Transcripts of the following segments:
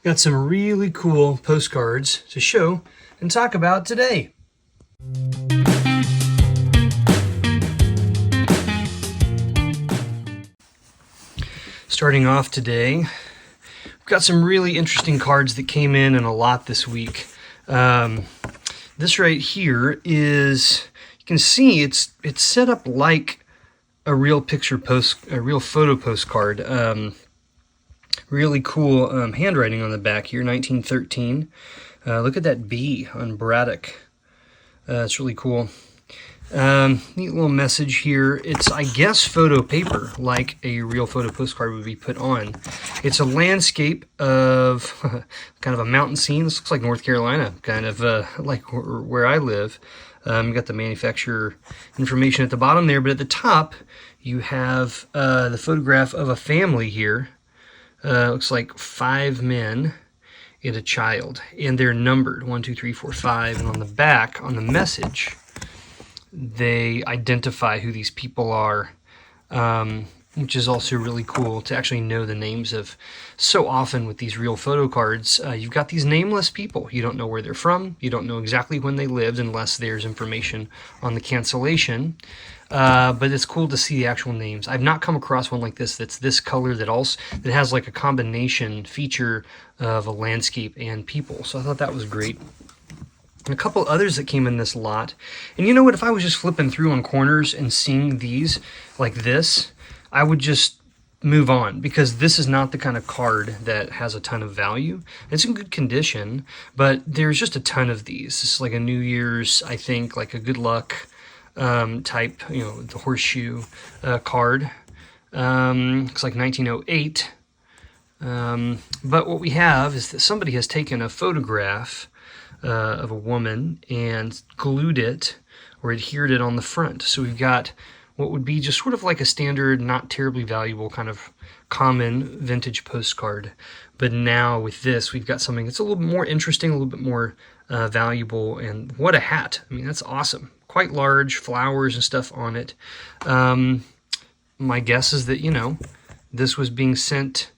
Got some really cool postcards to show and talk about today. Starting off today, we've got some really interesting cards that came in a lot this week. This right here is, you can see it's set up like a real photo postcard. Really cool handwriting on the back here, 1913. Look at that B on Braddock. It's really cool. Neat little message here. It's, I guess, photo paper, like a real photo postcard would be put on. It's a landscape of kind of a mountain scene. This looks like North Carolina, kind of like where I live. You got the manufacturer information at the bottom there, but at the top you have the photograph of a family here. Looks like 5 men and a child, and they're numbered 1, 2, 3, 4, 5. And on the back, on the message, they identify who these people are, which is also really cool to actually know the names of. So often with these real photo cards, you've got these nameless people. You don't know where they're from. You don't know exactly when they lived unless there's information on the cancellation. But it's cool to see the actual names. I've not come across one like this that's this color that has like a combination feature of a landscape and people. So I thought that was great. And a couple others that came in this lot. And you know what? If I was just flipping through on corners and seeing these like this, I would just move on, because this is not the kind of card that has a ton of value. It's in good condition, but there's just a ton of these. This is like a New Year's, I think, like a good luck type, the horseshoe card. Looks like 1908. But what we have is that somebody has taken a photograph of a woman and glued it or adhered it on the front. So we've got what would be just sort of like a standard, not terribly valuable, kind of common vintage postcard. But now with this, we've got something that's a little bit more interesting, a little bit more valuable. And what a hat. I mean, that's awesome. Quite large, flowers and stuff on it. My guess is that, this was being sent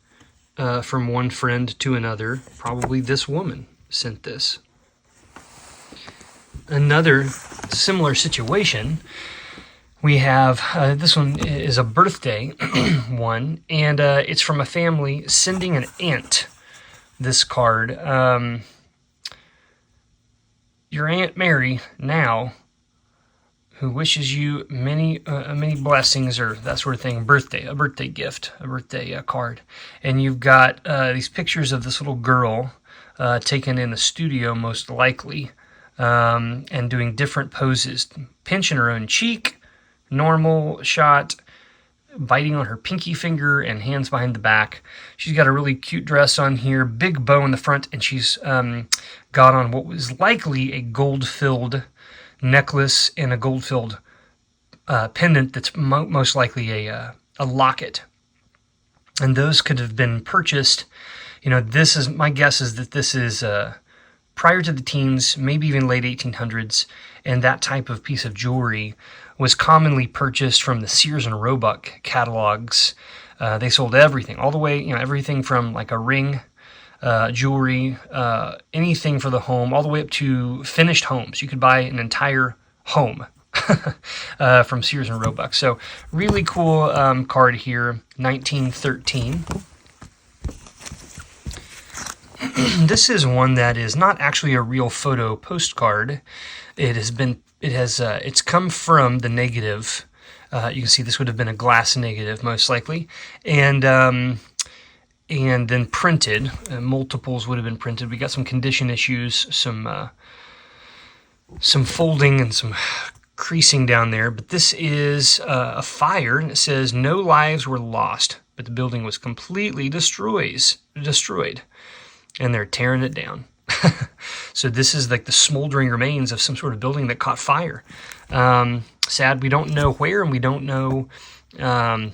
from one friend to another. Probably this woman sent this. Another similar situation, we have, this one is a birthday one, and it's from a family sending an aunt this card. Your Aunt Mary now, who wishes you many blessings, or that sort of thing, a birthday gift, a birthday card. And you've got these pictures of this little girl taken in a studio, most likely, and doing different poses, pinching her own cheek, normal shot, biting on her pinky finger, and hands behind the back. She's got a really cute dress on here, big bow in the front, and she's got on what was likely a gold-filled necklace and a gold-filled pendant that's most likely a locket. And those could have been purchased. My guess is that this is prior to the teens, maybe even late 1800s, and that type of piece of jewelry was commonly purchased from the Sears and Roebuck catalogs. They sold everything, all the way, everything from like a ring, jewelry, anything for the home, all the way up to finished homes. You could buy an entire home from Sears and Roebuck. So really cool card here, 1913. This is one that is not actually a real photo postcard. It's come from the negative. You can see this would have been a glass negative, most likely, and then printed. Multiples would have been printed. We got some condition issues, some folding and some creasing down there. But this is a fire, and it says no lives were lost, but the building was completely destroyed. And they're tearing it down. So this is like the smoldering remains of some sort of building that caught fire. Sad we don't know where, and we don't know the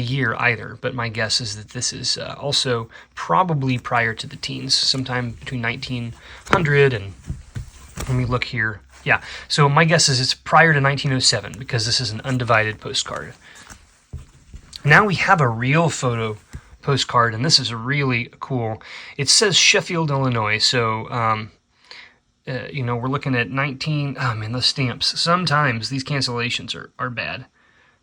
year either, but my guess is that this is also probably prior to the teens, sometime between 1900 and, let me look here. Yeah, so my guess is it's prior to 1907, because this is an undivided postcard. Now we have a real photo postcard, and this is really cool. It says Sheffield, Illinois, so you know, we're looking at 19. Oh man, those stamps. Sometimes these cancellations are bad.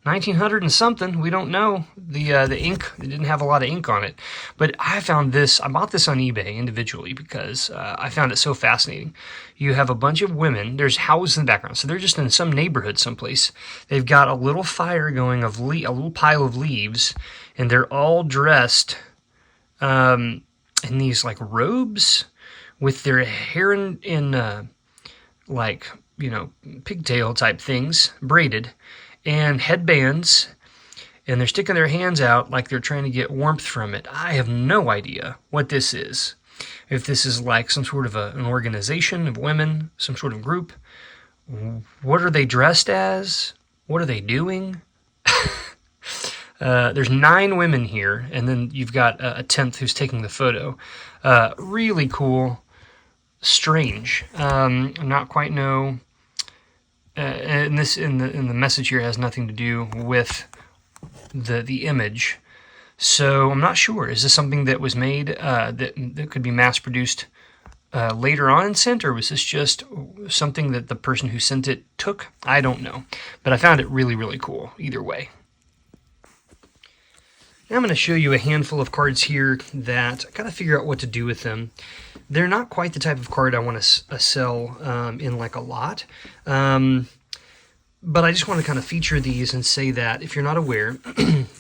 1900 and something. We don't know. The ink, it didn't have a lot of ink on it. But I found this. I bought this on eBay individually because I found it so fascinating. You have a bunch of women. There's houses in the background, so they're just in some neighborhood someplace. They've got a little fire going of a little pile of leaves, and they're all dressed in these like robes with their hair in like, you know, pigtail type things, braided, and headbands, and they're sticking their hands out like they're trying to get warmth from it. I have no idea what this is. If this is like some sort of an organization of women, some sort of group. What are they dressed as? What are they doing? There's 9 women here, and then you've got a 10th who's taking the photo. Really cool. Strange. Not quite know. And this in the message here has nothing to do with the image, so I'm not sure. Is this something that was made that could be mass produced later on and sent, or was this just something that the person who sent it took? I don't know, but I found it really cool either way. Now I'm going to show you a handful of cards here that I gotta figure out what to do with them. They're not quite the type of card I want to sell in like a lot, but I just want to kind of feature these and say that if you're not aware,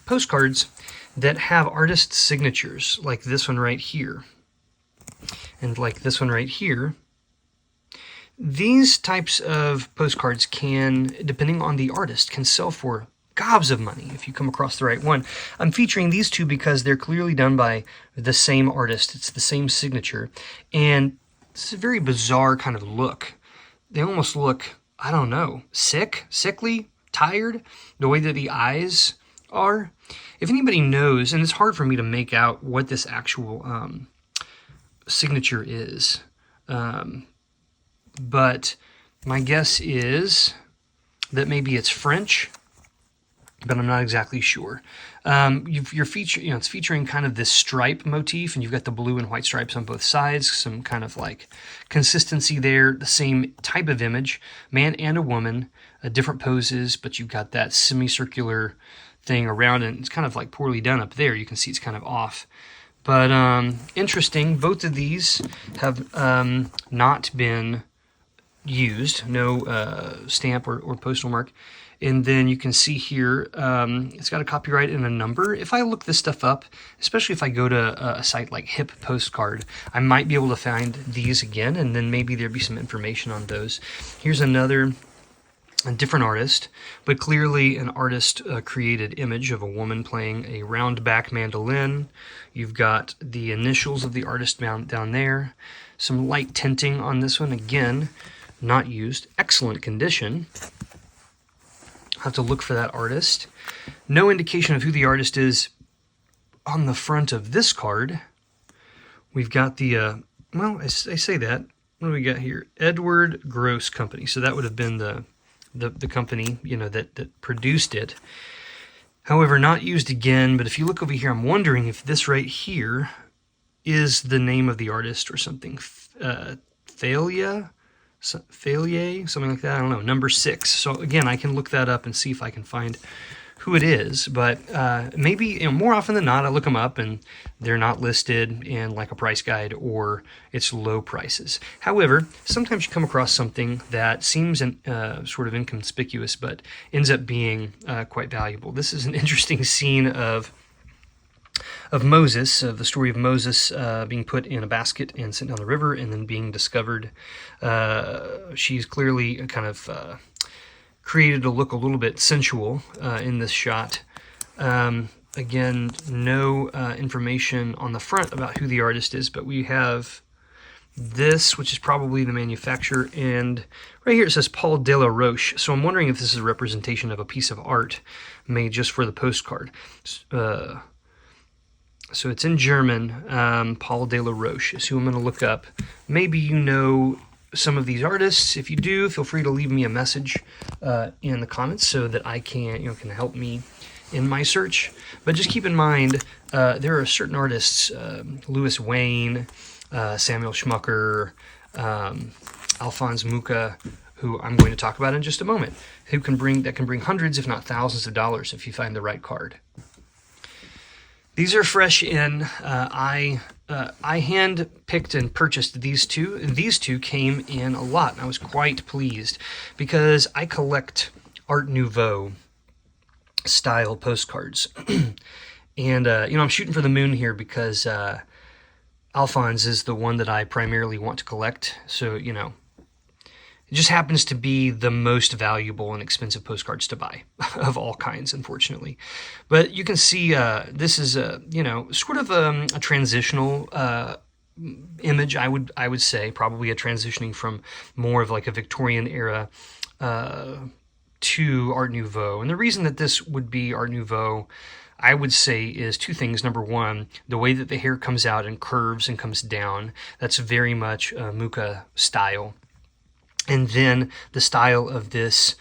postcards that have artist signatures, like this one right here, and like this one right here, these types of postcards can, depending on the artist, can sell for gobs of money if you come across the right one. I'm featuring these two because they're clearly done by the same artist. It's the same signature, and it's a very bizarre kind of look. They almost look, I don't know, sickly, tired, the way that the eyes are. If anybody knows, and it's hard for me to make out what this actual signature is, but my guess is that maybe it's French, but I'm not exactly sure. It's featuring kind of this stripe motif, and you've got the blue and white stripes on both sides, some kind of like consistency there, the same type of image, man and a woman, different poses, but you've got that semicircular thing around, and it's kind of like poorly done up there. You can see it's kind of off. But interesting, both of these have not been used, no stamp or postal mark. And then you can see here, it's got a copyright and a number. If I look this stuff up, especially if I go to a site like Hip Postcard, I might be able to find these again, and then maybe there'd be some information on those. Here's a different artist, but clearly an artist created image of a woman playing a round back mandolin. You've got the initials of the artist down there. Some light tinting on this one, again, not used. Excellent condition. I'll have to look for that artist. No indication of who the artist is on the front of this card. We've got the, well, I say that. What do we got here? Edward Gross Company. So that would have been the company, you know, that produced it. However, not used again, but if you look over here, I'm wondering if this right here is the name of the artist or something. Thalia, something like that. I don't know. Number 6. So again, I can look that up and see if I can find who it is. But maybe, you know, more often than not, I look them up and they're not listed in like a price guide, or it's low prices. However, sometimes you come across something that seems sort of inconspicuous, but ends up being quite valuable. This is an interesting scene of Moses, the story of Moses being put in a basket and sent down the river and then being discovered. She's clearly kind of created to look a little bit sensual in this shot. Again, no information on the front about who the artist is, but we have this, which is probably the manufacturer, and right here it says Paul de la Roche. So I'm wondering if this is a representation of a piece of art made just for the postcard. So it's in German. Paul de la Roche is who I'm going to look up. Maybe you know some of these artists. If you do, feel free to leave me a message in the comments so that I can, can help me in my search. But just keep in mind, there are certain artists, Louis Wayne, Samuel Schmucker, Alphonse Mucha, who I'm going to talk about in just a moment, that can bring hundreds, if not thousands of dollars if you find the right card. These are fresh in. I hand-picked and purchased these two. These two came in a lot, and I was quite pleased because I collect Art Nouveau style postcards. And, I'm shooting for the moon here because Alphonse is the one that I primarily want to collect. So, it just happens to be the most valuable and expensive postcards to buy of all kinds, unfortunately. But you can see this is sort of a transitional image. I would say probably a transitioning from more of like a Victorian era to Art Nouveau. And the reason that this would be Art Nouveau, I would say, is two things. Number one, the way that the hair comes out and curves and comes down. That's very much Mucha style. And then the style of this,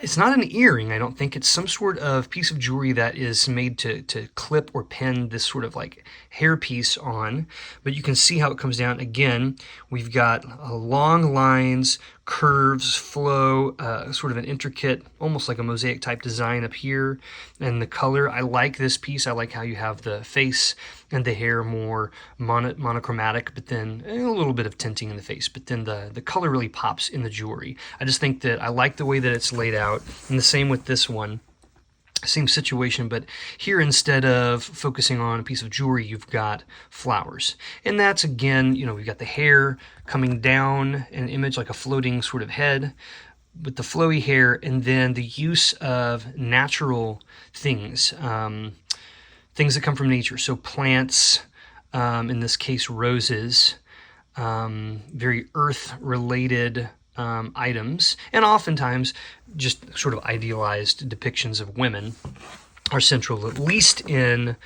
it's not an earring, I don't think. It's some sort of piece of jewelry that is made to clip or pin this sort of like hair piece on. But you can see how it comes down. Again, we've got long lines, curves, flow, sort of an intricate, almost like a mosaic type design up here. And the color, I like this piece. I like how you have the face and the hair more monochromatic, but then a little bit of tinting in the face. But then the color really pops in the jewelry. I just think that I like the way that it's laid out. And the same with this one. Same situation, but here instead of focusing on a piece of jewelry, you've got flowers. And that's, again, we've got the hair coming down, an image like a floating sort of head with the flowy hair, and then the use of natural things, things that come from nature. So plants, in this case roses, very earth-related items, and oftentimes just sort of idealized depictions of women are central, at least in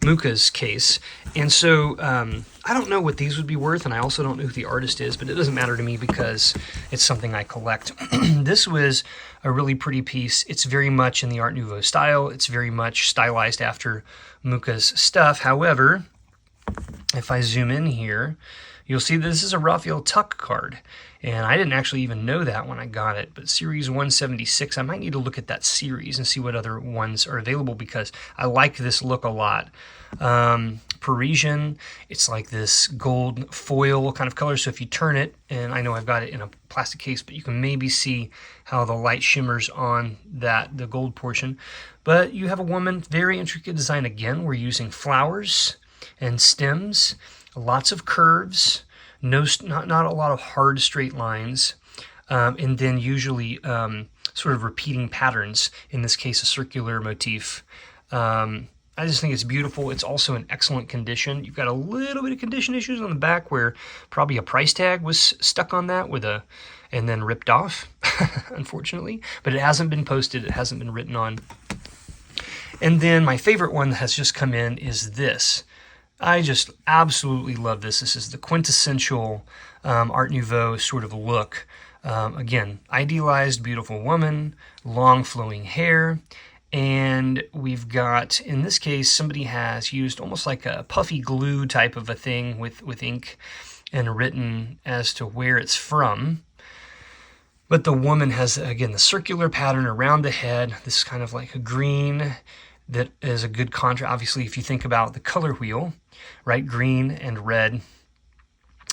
Mucha's case. And so I don't know what these would be worth, and I also don't know who the artist is, but it doesn't matter to me because it's something I collect. This was a really pretty piece. It's very much in the Art Nouveau style. It's very much stylized after Mucha's stuff. However, if I zoom in here, you'll see that this is a Raphael Tuck card. And I didn't actually even know that when I got it, but Series 176, I might need to look at that series and see what other ones are available because I like this look a lot. Parisian, it's like this gold foil kind of color, so if you turn it, and I know I've got it in a plastic case, but you can maybe see how the light shimmers on the gold portion. But you have a woman, very intricate design again. We're using flowers and stems, lots of curves, not a lot of hard straight lines, and then usually sort of repeating patterns, in this case a circular motif. I just think it's beautiful. It's also in excellent condition. You've got a little bit of condition issues on the back where probably a price tag was stuck on that and then ripped off, unfortunately. But it hasn't been posted. It hasn't been written on. And then my favorite one that has just come in is this. I just absolutely love this. This is the quintessential Art Nouveau sort of look. Again, idealized, beautiful woman, long flowing hair, and we've got, in this case, somebody has used almost like a puffy glue type of a thing with ink and written as to where it's from. But the woman has, again, the circular pattern around the head, this kind of like a green that is a good contrast. Obviously, if you think about the color wheel, right, green and red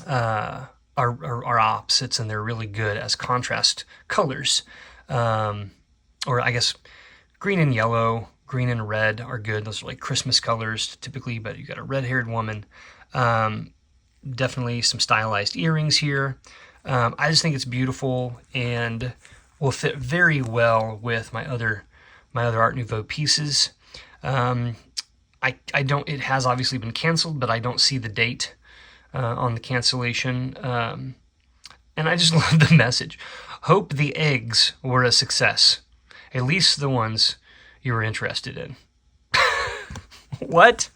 are opposites, and they're really good as contrast colors. Or I guess green and yellow, green and red are good. Those are like Christmas colors typically, but you got a red-haired woman. Definitely some stylized earrings here. I just think it's beautiful and will fit very well with my other Art Nouveau pieces. It has obviously been canceled, but I don't see the date on the cancellation. And I just love the message. Hope the eggs were a success. At least the ones you were interested in. What?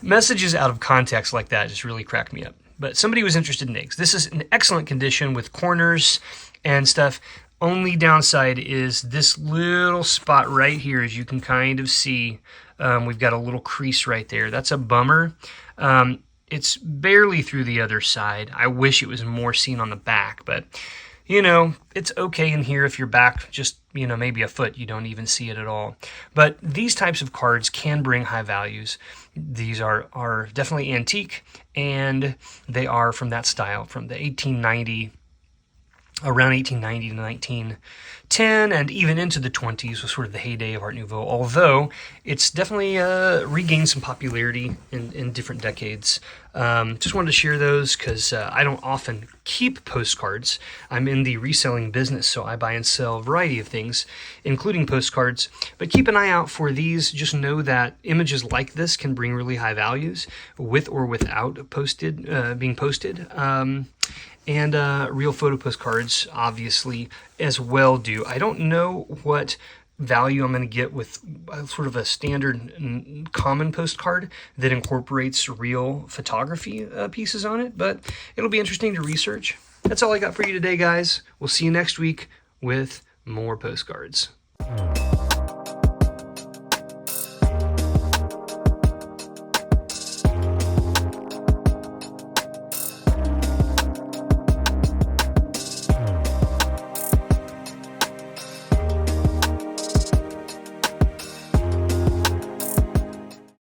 Messages out of context like that just really crack me up. But somebody was interested in eggs. This is in excellent condition with corners and stuff. Only downside is this little spot right here, as you can kind of see. We've got a little crease right there. That's a bummer. It's barely through the other side. I wish it was more seen on the back, but you know, it's okay in here if you're back just, you know, maybe a foot, you don't even see it at all. But these types of cards can bring high values. These are definitely antique, and they are from that style, from the around 1890 to 1910, and even into the 20s was sort of the heyday of Art Nouveau, although it's definitely regained some popularity in different decades. Just wanted to share those because I don't often keep postcards. I'm in the reselling business, so I buy and sell a variety of things, including postcards. But keep an eye out for these. Just know that images like this can bring really high values, with or without being posted. And real photo postcards, obviously, as well do. I don't know what value I'm going to get with sort of a standard common postcard that incorporates real photography pieces on it, but it'll be interesting to research. That's all I got for you today, guys. We'll see you next week with more postcards.